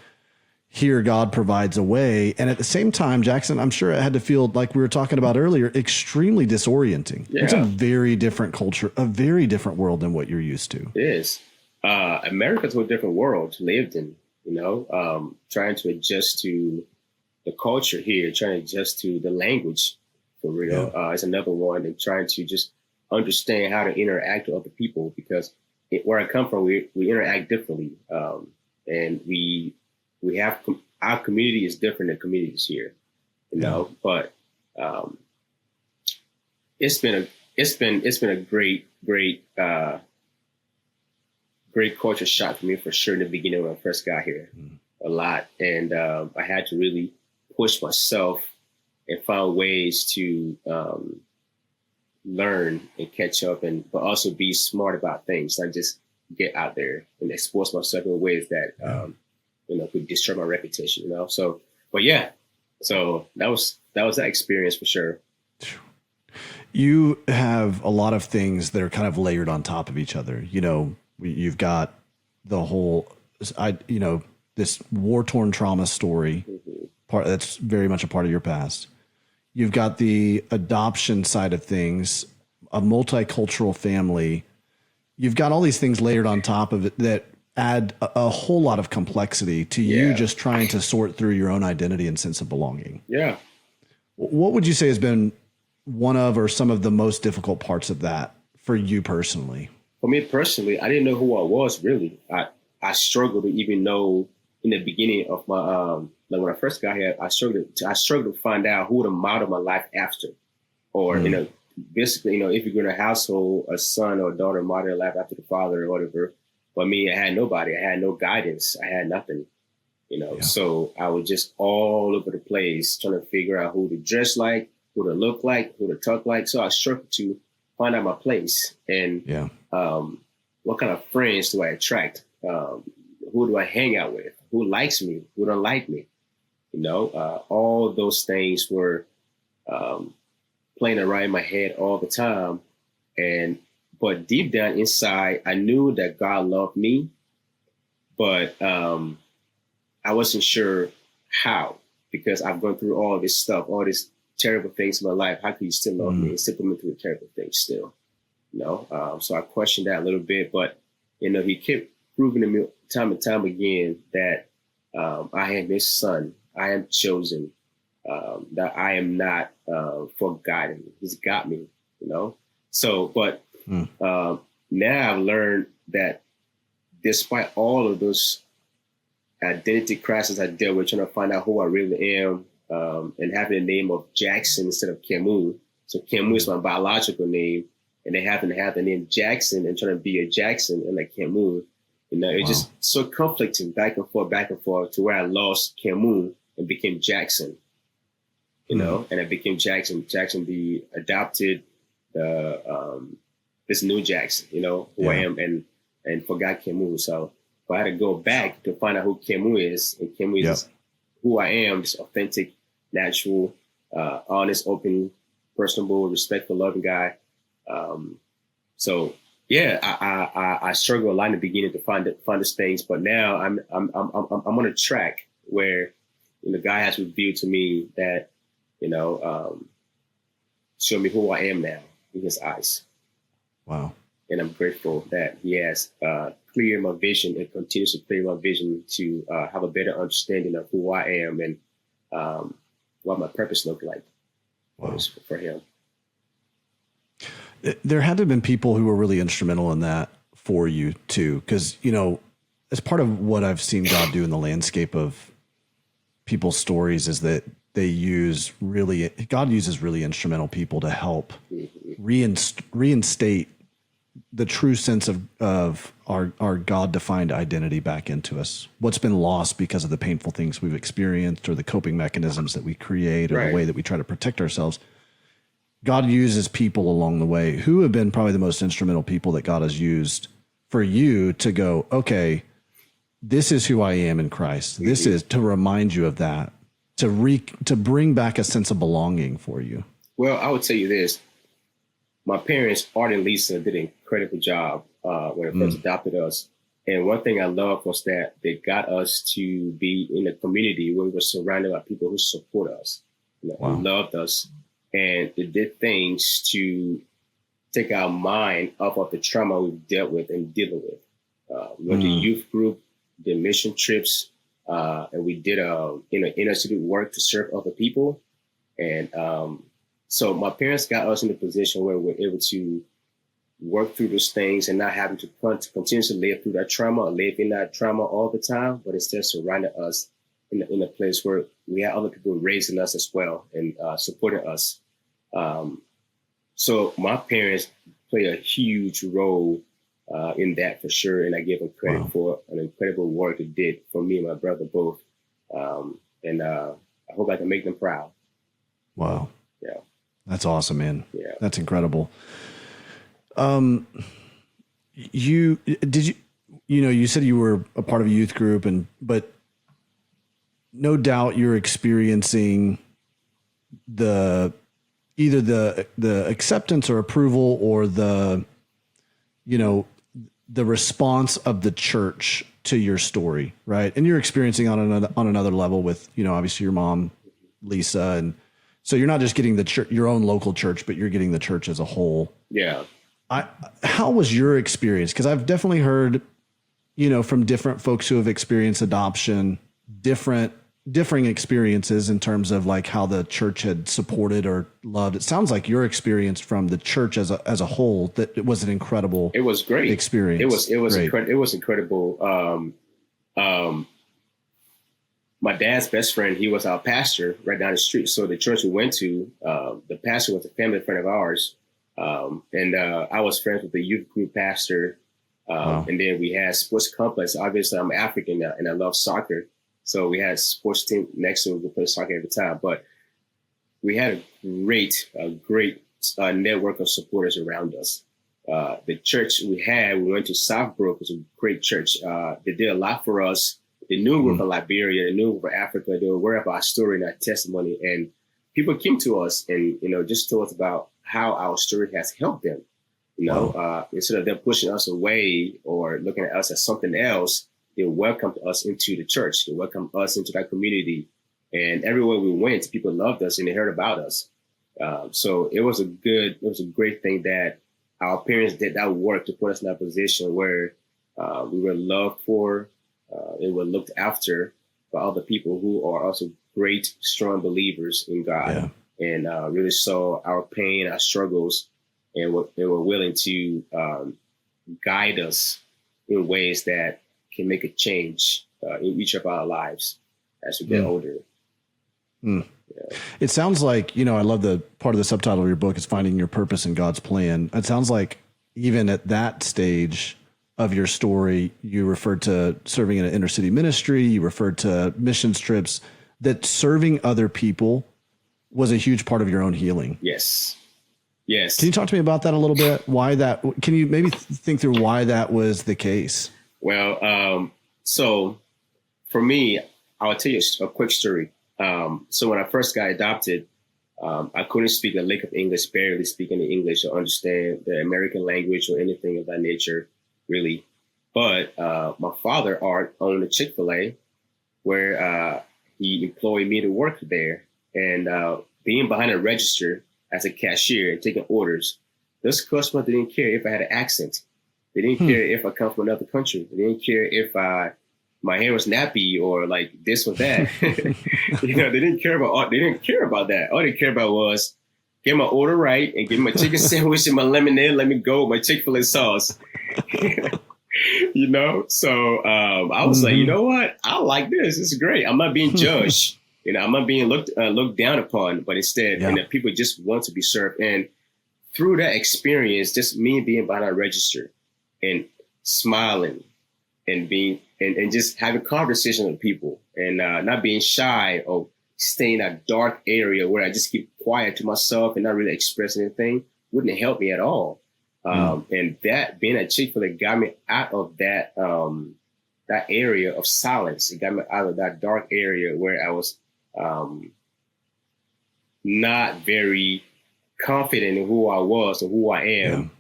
here God provides a way. And at the same time, Jackson, I'm sure it had to feel like we were talking about earlier, extremely disorienting. Yeah. It's a very different culture, a very different world than what you're used to. It is. America's a different world to live in, you know, trying to adjust to the culture here, trying to adjust to the language. For real, is another one, and trying to just understand how to interact with other people, because where I come from, we interact differently, and we have our community is different than communities here, you know. But it's been a great culture shock for me, for sure, in the beginning when I first got here, a lot, and I had to really push myself and found ways to learn and catch up, but also be smart about things, like just get out there and expose myself in ways that you know, could destroy my reputation. You know, so that was that experience for sure. You have a lot of things that are kind of layered on top of each other. You know, you've got the whole, this war-torn trauma story. Part that's very much a part of your past. You've got the adoption side of things, a multicultural family. You've got all these things layered on top of it that add a whole lot of complexity to you just trying to sort through your own identity and sense of belonging. Yeah. What would you say has been one of or some of the most difficult parts of that for you personally? For me personally, I didn't know who I was, really. I struggled to even know in the beginning of my like when I first got here, I struggled to find out who to model my life after, or you know, basically, you know, if you're in a household, a son or a daughter model their life after the father or whatever. But me, I had nobody. I had no guidance. I had nothing, you know. Yeah. So I was just all over the place trying to figure out who to dress like, who to look like, who to talk like. So I struggled to find out my place and what kind of friends do I attract? Who do I hang out with? Who likes me? Who don't like me? You know, all those things were playing around in my head all the time. But deep down inside, I knew that God loved me, but I wasn't sure how, because I've gone through all this stuff, all these terrible things in my life. How could you still love me and still put me through terrible things still? You know, so I questioned that a little bit, but, you know, he kept proving to me time and time again that I am his son. I am chosen, that I am not forgotten. He's got me, you know? So, but now I've learned that despite all of those identity crises I dealt with, trying to find out who I really am, and having the name of Jackson instead of Kemu. So Kemu is my biological name, and they happen to have the name Jackson and trying to be a Jackson and like Kemu. You know, it's just so conflicting back and forth to where I lost Kemu and became Jackson. You know, and I became Jackson the adopted, this new Jackson, you know, who I am, and forgot Kemu. So I had to go back to find out who Kemu is. And Kemu is who I am, this authentic, natural, honest, open, personable, respectful, loving guy. So yeah, I struggled a lot in the beginning to find these things, but now I'm on a track where, you know, God has revealed to me that, you know, show me who I am now in His eyes. Wow. And I'm grateful that he has cleared my vision and continues to clear my vision to have a better understanding of who I am and what my purpose looked like for him. There had to have been people who were really instrumental in that for you too. Because, as part of what I've seen God do in the landscape of people's stories is that God uses really instrumental people to help reinstate the true sense of our God-defined identity back into us. What's been lost because of the painful things we've experienced or the coping mechanisms that we create or the way that we try to protect ourselves. God uses people along the way. Who have been probably the most instrumental people that God has used for you to go, okay, this is who I am in Christ. This is to remind you of that, to bring back a sense of belonging for you. Well, I would tell you this. My parents, Art and Lisa, did an incredible job when they first adopted us. And one thing I loved was that they got us to be in a community where we were surrounded by people who support us, who loved us, and they did things to take our mind off of the trauma we've dealt with and dealing with. We went to youth group, did mission trips, and we did inner city work to serve other people. And so my parents got us in a position where we're able to work through those things and not having to continuously live through that trauma or live in that trauma all the time, but instead surrounded us in a place where we had other people raising us as well and supporting us. So my parents play a huge role in that for sure. And I give them credit for an incredible work they did for me and my brother both. And I hope I can make them proud. Wow. Yeah. That's awesome, man. Yeah. That's incredible. You said you were a part of a youth group but no doubt you're experiencing either the acceptance or approval or the response of the church to your story, right? And you're experiencing on another level with, obviously your mom, Lisa. And so you're not just getting the church, your own local church, but you're getting the church as a whole. Yeah. How was your experience? Because I've definitely heard, from different folks who have experienced adoption, differing experiences in terms of like how the church had supported or loved. It sounds like your experience from the church as a whole, that it was an incredible. It was great experience. It was incredible. My dad's best friend, he was our pastor right down the street. So the church we went to, the pastor was a family friend of ours. And I was friends with the youth group pastor. And then we had sports complex. Obviously, I'm African now, and I love soccer. So we had a sports team next to us. We play soccer every time. But we had a great network of supporters around us. The church we went to Southbrook, was a great church. They did a lot for us. They knew we were from Liberia. They knew we were from Africa. They were aware of our story and our testimony. And people came to us and, just told us about how our story has helped them. Instead of them pushing us away or looking at us as something else, they welcomed us into the church. They welcomed us into that community. And everywhere we went, people loved us and they heard about us. So it was a great thing that our parents did that work to put us in that position where we were loved for, and were looked after by other people who are also great, strong believers in God, and really saw our pain, our struggles, and they were willing to guide us in ways that can make a change in each of our lives as we get older. Yeah. It sounds like, I love the part of the subtitle of your book is Finding Your Purpose in God's Plan. It sounds like even at that stage of your story, you referred to serving in an inner city ministry, you referred to missions trips, that serving other people was a huge part of your own healing. Yes. Can you talk to me about that a little bit? Can you maybe think through why that was the case? Well, so for me, I'll tell you a quick story. So when I first got adopted, I couldn't speak a lick of English, barely speak any English or understand the American language or anything of that nature, really. But my father, Art, owned a Chick-fil-A where he employed me to work there. And being behind a register as a cashier and taking orders, those customers didn't care if I had an accent. They didn't care if I come from another country. They didn't care if my hair was nappy or like this or that. You know, they didn't care about that. All they cared about was get my order right and get my chicken sandwich and my lemonade. Let me go with my Chick-fil-A sauce. You know, so I was like, you know what? I like this. This is great. I'm not being judged. You know, I'm not being looked down upon, but instead, and that people just want to be served. And through that experience, just me being behind a register and smiling and being and just having conversations with people and not being shy or staying in a dark area where I just keep quiet to myself and not really express anything wouldn't help me at all. And that being at Chick-fil-A got me out of that that area of silence. It got me out of that dark area where I was not very confident in who I was or who I am.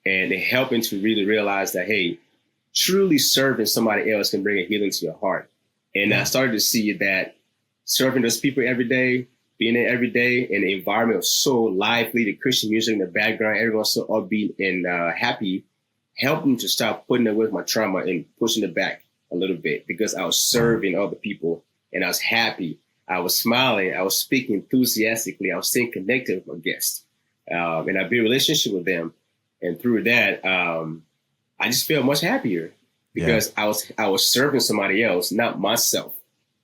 And it helping to really realize that, hey, truly serving somebody else can bring a healing to your heart. And I started to see that serving those people every day, being there every day, and the environment was so lively, the Christian music in the background, everyone's so upbeat and happy, helped me to stop putting it with my trauma and pushing it back a little bit because I was serving other people and I was happy. I was smiling. I was speaking enthusiastically. I was staying connected with my guests. And I built a relationship with them. And through that, I just felt much happier because I was serving somebody else, not myself,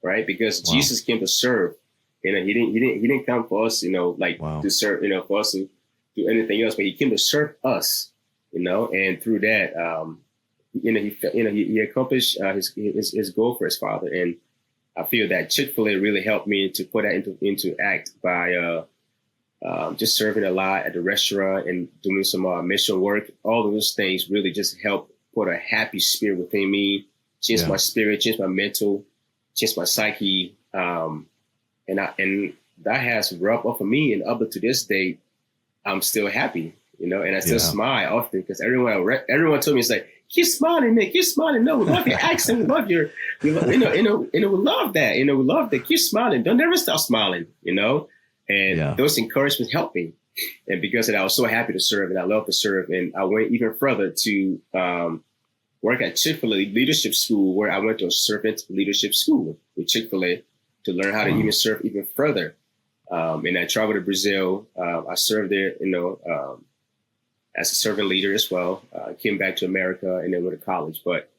right? Because Jesus came to serve. You know, he didn't come for us, you know, like to serve, you know, for us to do anything else, but he came to serve us, you know, and through that, he accomplished his goal for his Father. And I feel that Chick-fil-A really helped me to put that into act by just serving a lot at the restaurant and doing some mission work. All of those things really just help put a happy spirit within me, change my spirit, change my mental, change my psyche. And that has rubbed off of me. And up to this day, I'm still happy, you know, and I still smile often because everyone told me, it's like, keep smiling, Nick, keep smiling. No, we love your accent. We love we love that. You know, we love that. Keep smiling. Don't ever stop smiling, you know, and those encouragements helped me. And because of that, I was so happy to serve and I love to serve. And I went even further to work at Chick-fil-A Leadership School, where I went to a servant leadership school with Chick-fil-A to learn how to even serve even further. And I traveled to Brazil. I served there, you know, as a servant leader as well. Came back to America and then went to college. But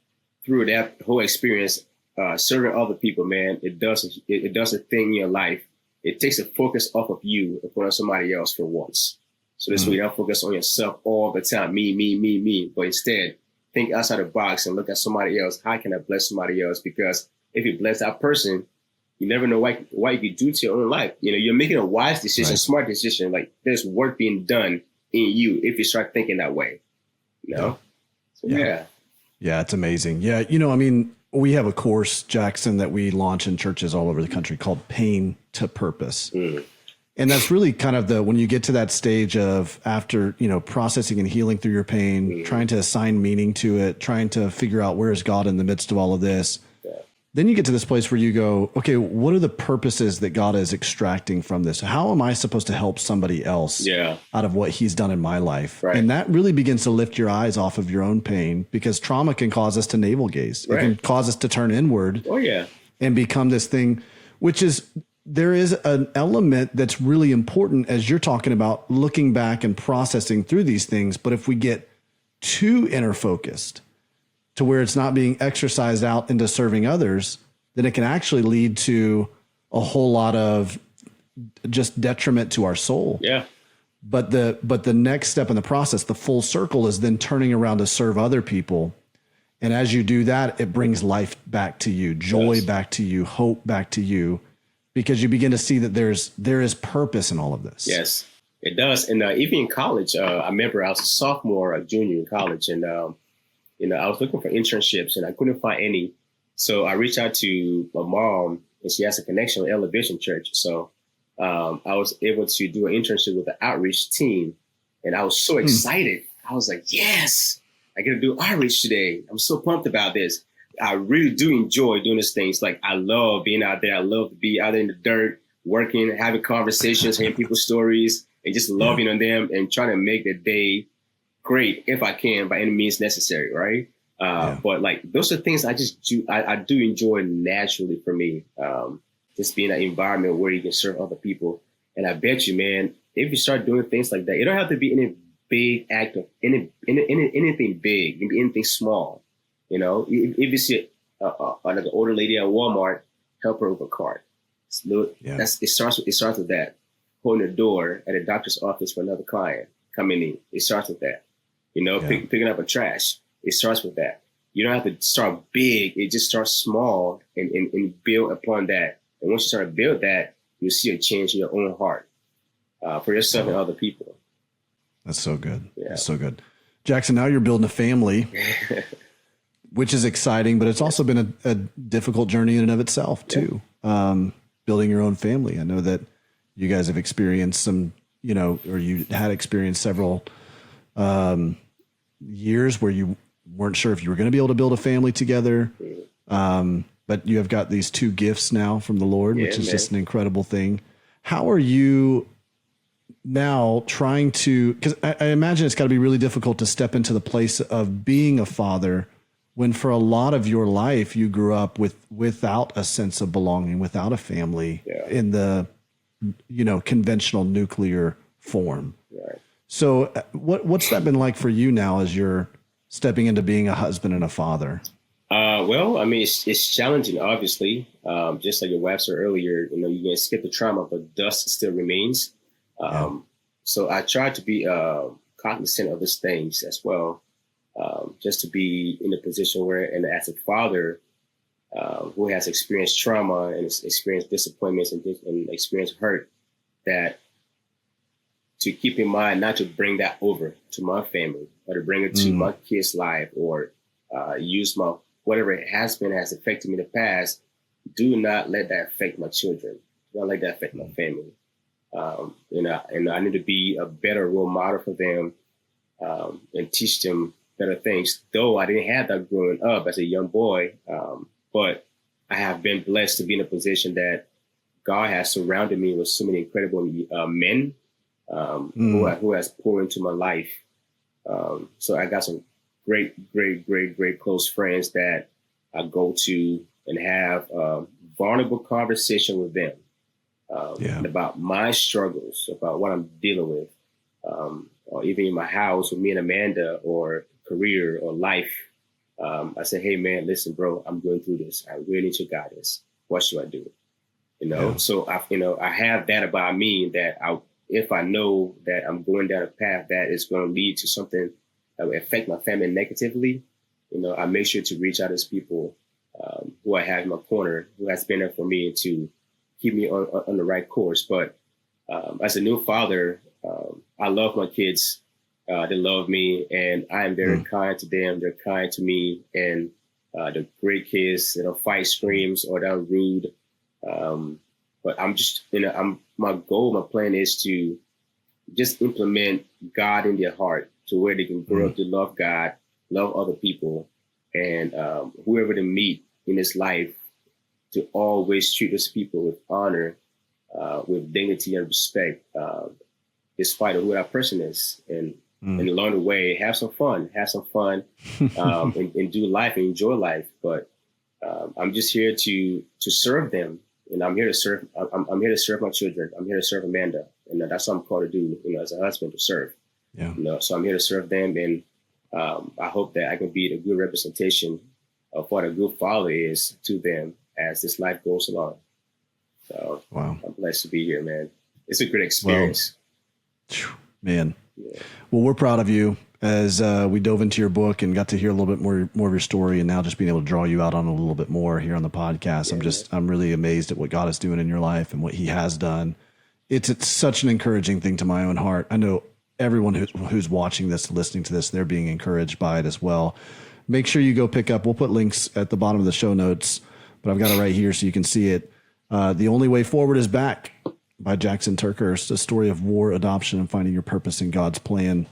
through that whole experience, serving other people, man, it does a thing in your life. It takes the focus off of you and put on somebody else for once. So this way you don't focus on yourself all the time, me. But instead, think outside the box and look at somebody else. How can I bless somebody else? Because if you bless that person, you never know what you could do to your own life. You know, you're making a wise decision, smart decision. Like there's work being done in you if you start thinking that way. You know? So, yeah, it's amazing. Yeah, you know, I mean, we have a course, Jackson, that we launch in churches all over the country called Pain to Purpose. And that's really kind of when you get to that stage of after, you know, processing and healing through your pain, trying to assign meaning to it, trying to figure out where is God in the midst of all of this. Then you get to this place where you go, okay, what are the purposes that God is extracting from this? How am I supposed to help somebody else out of what he's done in my life? Right. And that really begins to lift your eyes off of your own pain, because trauma can cause us to navel gaze. Right. It can cause us to turn inward and become this thing, which is, there is an element that's really important as you're talking about looking back and processing through these things. But if we get too inner focused, to where it's not being exercised out into serving others, then it can actually lead to a whole lot of just detriment to our soul. Yeah. But the next step in the process, the full circle, is then turning around to serve other people. And as you do that, it brings life back to you, joy back to you, hope back to you, because you begin to see that there is purpose in all of this. Yes, it does. And even in college, I remember I was a sophomore, a junior in college, and you know, I was looking for internships and I couldn't find any. So I reached out to my mom, and she has a connection with Elevation Church. So I was able to do an internship with the outreach team. And I was so excited. I was like, yes, I get to do outreach today. I'm so pumped about this. I really do enjoy doing these things. Like, I love being out there. I love to be out there in the dirt, working, having conversations, hearing people's stories, and just loving on them and trying to make the day great if I can by any means necessary, right? But like those are things I do enjoy naturally for me. Just being in an environment where you can serve other people. And I bet you, man, if you start doing things like that, it don't have to be any big act of anything big. It can be anything small. You know, if you see like an older lady at Walmart, help her with a cart. It starts with that. Holding the door at a doctor's office for another client coming in. It starts with that. You know, picking up a trash. It starts with that. You don't have to start big. It just starts small and build upon that. And once you start to build that, you'll see a change in your own heart for yourself and other people. That's so good. Yeah. That's so good. Jackson, now you're building a family, which is exciting, but it's also been a difficult journey in and of itself too. Building your own family. I know that you guys have experienced some, or you had experienced several years where you weren't sure if you were going to be able to build a family together. But you have got these two gifts now from the Lord, which is just an incredible thing. How are you now trying to, because I imagine it's got to be really difficult to step into the place of being a father when for a lot of your life you grew up without a sense of belonging, without a family in the, conventional nuclear form. Right. So what's that been like for you now as you're stepping into being a husband and a father? Well, I mean, it's challenging, obviously. Just like your wife said earlier, you can skip the trauma, but dust still remains. So I try to be cognizant of these things as well, just to be in a position where, and as a father who has experienced trauma and experienced disappointments and experienced hurt, that to keep in mind not to bring that over to my family or to bring it to my kid's life or use whatever it has affected me in the past. Do not let that affect my children. Do not let that affect my family. And I need to be a better role model for them and teach them better things. Though I didn't have that growing up as a young boy, but I have been blessed to be in a position that God has surrounded me with so many incredible men who has poured into my life. So I got some great close friends that I go to and have vulnerable conversation with them about my struggles, about what I'm dealing with, or even in my house with me and Amanda, or career or life. I say, hey man, listen, bro, I'm going through this. I really need your guidance. What should I do? So I have that about me that if I know that I'm going down a path that is going to lead to something that will affect my family negatively, I make sure to reach out to people who I have in my corner, who has been there for me to keep me on the right course. But as a new father, I love my kids. They love me, and I am very kind to them. They're kind to me, and they're great kids. They don't fight, screams, or they're rude. But I'm just, my goal, my plan is to just implement God in their heart to where they can grow up to love God, love other people, and whoever they meet in this life, to always treat those people with honor, with dignity and respect, despite of who that person is. And along the way, have some fun, and do life and enjoy life. But I'm just here to serve them. And I'm here to serve. I'm here to serve my children. I'm here to serve Amanda, and that's what I'm called to do. As a husband, to serve. Yeah. So I'm here to serve them, and I hope that I can be the good representation of what a good father is to them as this life goes along. So I'm blessed to be here, man. It's a great experience. Well, man. Yeah. Well, we're proud of you as we dove into your book and got to hear a little bit more of your story, and now just being able to draw you out on a little bit more here on the podcast. I'm really amazed at what God is doing in your life and what he has done. It's such an encouraging thing to my own heart. I know everyone who's watching this, listening to this, they're being encouraged by it as well. Make sure you go pick up. We'll put links at the bottom of the show notes, but I've got it right here so you can see it. The Only Way Forward is Back by Jackson TerKeurst, a story of war, adoption, and finding your purpose in God's plan.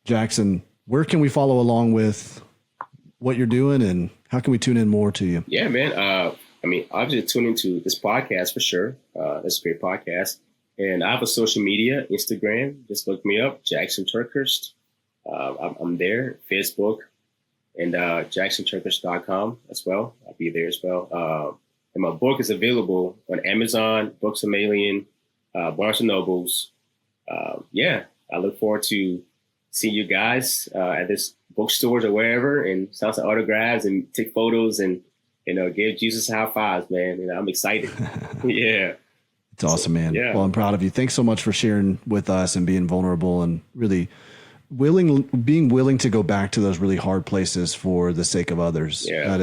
Jackson, where can we follow along with what you're doing, and how can we tune in more to you? Yeah, man. Obviously tune into this podcast for sure. It's a great podcast. And I have a social media, Instagram. Just look me up, Jackson TerKeurst. I'm there, Facebook, and JacksonTerKeurst.com as well. I'll be there as well. And my book is available on Amazon, Books A Million, Barnes & Nobles. I look forward to seeing you guys at this bookstores or wherever and sign some autographs and take photos and, give Jesus high fives, man. I'm excited. Yeah. It's awesome, man. Yeah. Well, I'm proud of you. Thanks so much for sharing with us and being vulnerable and really being willing to go back to those really hard places for the sake of others. Yeah.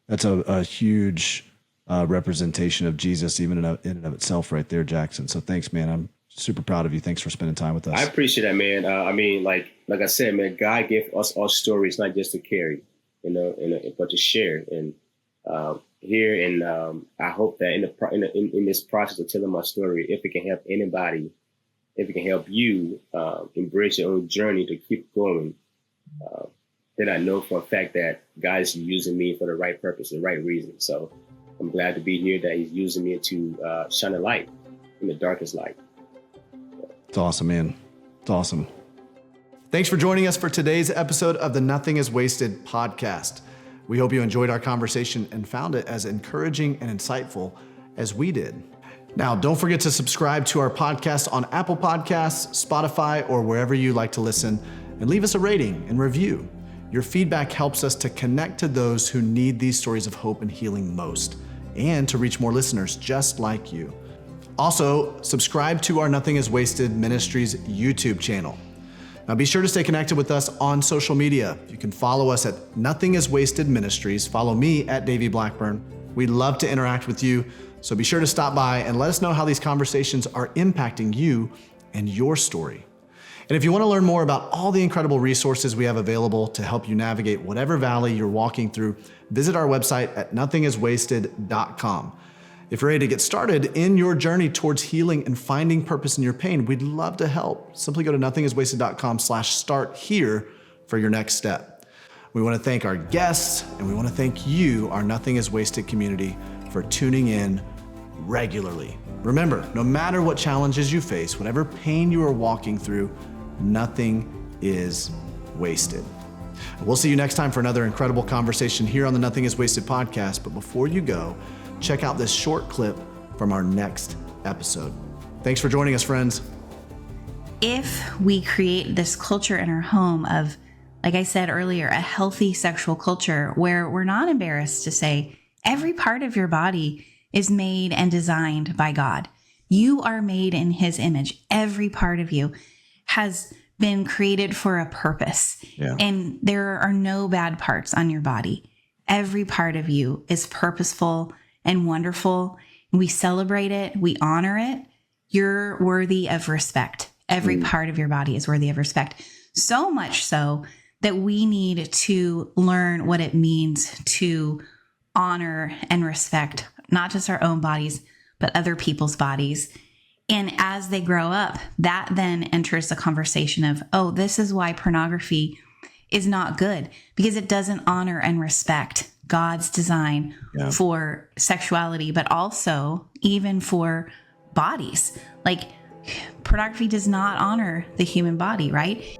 That's a huge representation of Jesus, even in and of itself, right there, Jackson. So thanks, man. I'm super proud of you. Thanks for spending time with us. I appreciate that, man. Like I said, man, God gave us our stories not just to carry, but to share. And I hope that in this process of telling my story, if it can help anybody, if it can help you embrace your own journey to keep going, then I know for a fact that God is using me for the right purpose, the right reason. So I'm glad to be here, that He's using me to shine a light in the darkest light. It's awesome, man. It's awesome. Thanks for joining us for today's episode of the Nothing is Wasted podcast. We hope you enjoyed our conversation and found it as encouraging and insightful as we did. Now, don't forget to subscribe to our podcast on Apple Podcasts, Spotify, or wherever you like to listen, and leave us a rating and review. Your feedback helps us to connect to those who need these stories of hope and healing most, and to reach more listeners just like you. Also, subscribe to our Nothing is Wasted Ministries YouTube channel. Now, be sure to stay connected with us on social media. You can follow us at Nothing is Wasted Ministries. Follow me at Davey Blackburn. We'd love to interact with you, so be sure to stop by and let us know how these conversations are impacting you and your story. And if you want to learn more about all the incredible resources we have available to help you navigate whatever valley you're walking through, visit our website at nothingiswasted.com. If you're ready to get started in your journey towards healing and finding purpose in your pain, we'd love to help. Simply go to nothingiswasted.com/start here for your next step. We want to thank our guests, and we want to thank you, our Nothing is Wasted community, for tuning in regularly. Remember, no matter what challenges you face, whatever pain you are walking through, nothing is wasted. We'll see you next time for another incredible conversation here on the Nothing is Wasted podcast. But before you go, check out this short clip from our next episode. Thanks for joining us, friends. If we create this culture in our home of, like I said earlier, a healthy sexual culture where we're not embarrassed to say every part of your body is made and designed by God. You are made in His image. Every part of you has been created for a purpose. Yeah. And there are no bad parts on your body. Every part of you is purposeful and wonderful. We celebrate it. We honor it. You're worthy of respect. Every part of your body is worthy of respect. So much so that we need to learn what it means to honor and respect not just our own bodies, but other people's bodies. And as they grow up, that then enters the conversation of, oh, this is why pornography is not good, because it doesn't honor and respect God's design for sexuality, but also even for bodies. Like, pornography does not honor the human body, right?